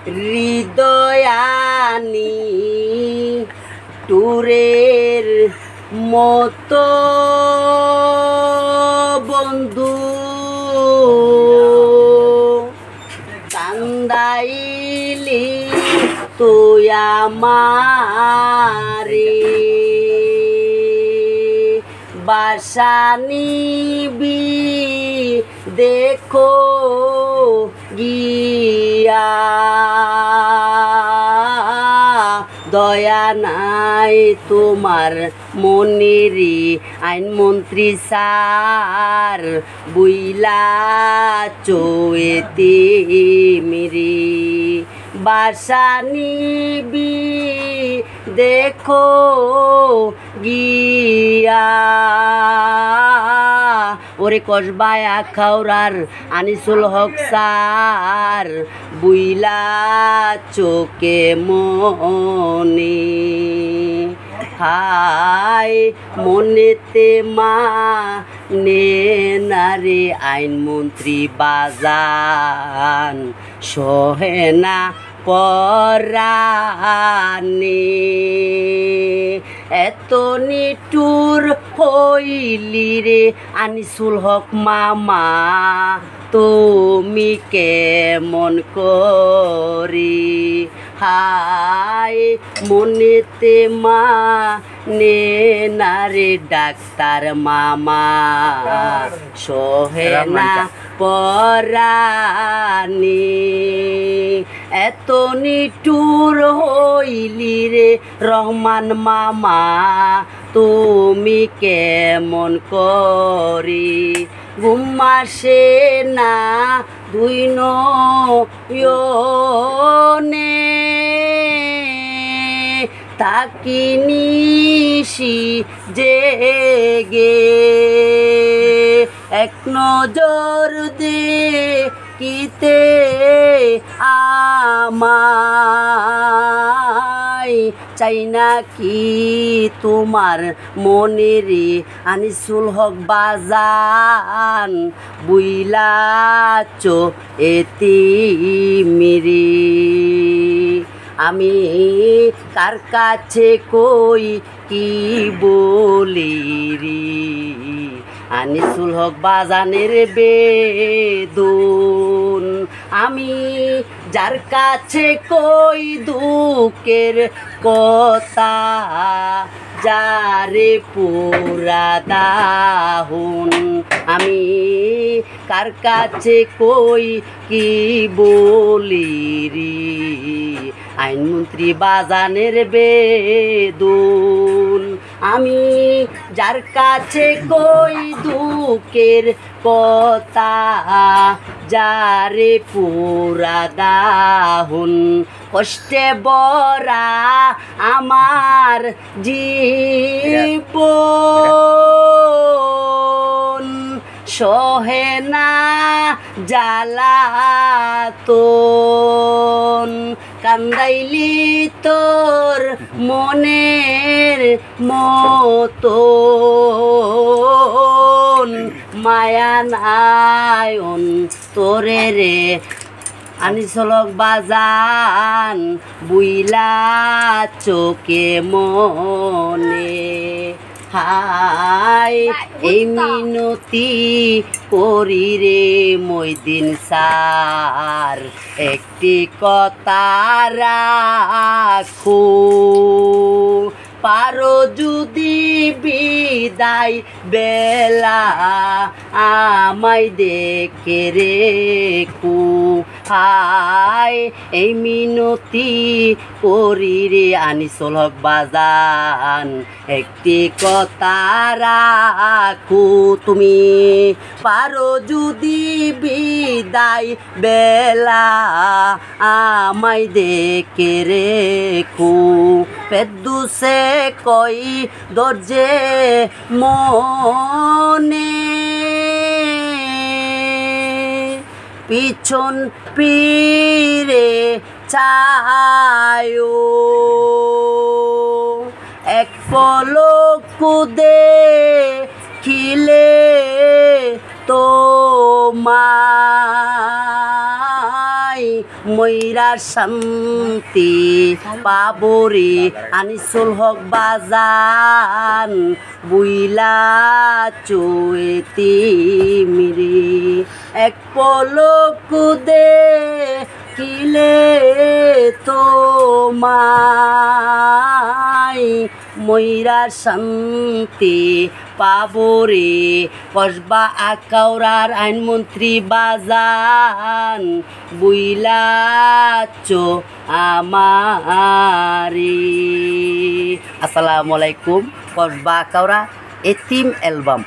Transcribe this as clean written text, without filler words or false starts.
হৃদয়ানি টুরের মতো বন্ধু কান্দাইলি তুই আমারে বাসা নিবি দেখো গিয়া দয়া নাই তোমার মনেরি আইনমন্ত্রী স্যার বুইলা চোয়েতে মিরি বাসা নিবি দেখো গিয়া ওরে কসবায়া খাওরার আনিসুল হক স্যার বুইলা চোকে মনে হাই মনেতে মা নে নারে আইনমন্ত্রী বাজান সহেনা পরানে এত নিটুর হইলি রে আনিসুল হক মামা তুমি কেমন করি হাই মনেতে মা নে নারে ডাক্তার মামা সহেনা পরানি এত নিটুর হইলি রে রহমান মামা তুমি কেমন করি ঘুম আসে না দুই নয়নে তাকি নিশি জেগে এক নজর দেখিতে আমায় চাই না কি তোমার মনেরে আনিসুল হক বাজান বুইলাচো এতিমিরি আমি কার কাছে কই কি বলি রে আনিসুল হক বাজানের বেদন আমি যার কাছে কই দুঃখের কথা যারে পুরা দাহুন আমি কার কাছে কই কি বলি রে আইনমন্ত্রী বাজানের বেদন আমি যার কাছে কই দুঃখের কথা যারে পুরা দাহুন কষ্টে বরা আমার জীবন সহেনা জ্বালাতন কান্দাইলি তোর মনের মতন মায়া নায়ন তোরে রে আনিসুল হক বাজান বুইলা চোকে মনে হাই এই মিনতি করি রে মইদিন স্যার একটি কথা রাখো পারো যদি বিদায় বেলা আমায় দেখে রেখো হাই এই মিনতি করি রে আনিসুল হক বাজান একটি কথা রাখো তুমি পারো যদি বিদায় বেলা আমায় দেখে রেখো পেদুসে কই দরজে মনে পিছন পিরে চায়ো এক পলক দেখিলে তোমায় ময়রা শান্তি পাবরে আনিসুল হক বাজান বুইলা চুয়েতি মিরি এক পলক দে কিলে তোমায় ময়রা শান্তি পাবরে কসবা আকাউরার আইনমন্ত্রী বাজান বুইলাচো আমারে। আসসালামু আলাইকুম। কসবা আকাউরা এতিম অ্যালবাম।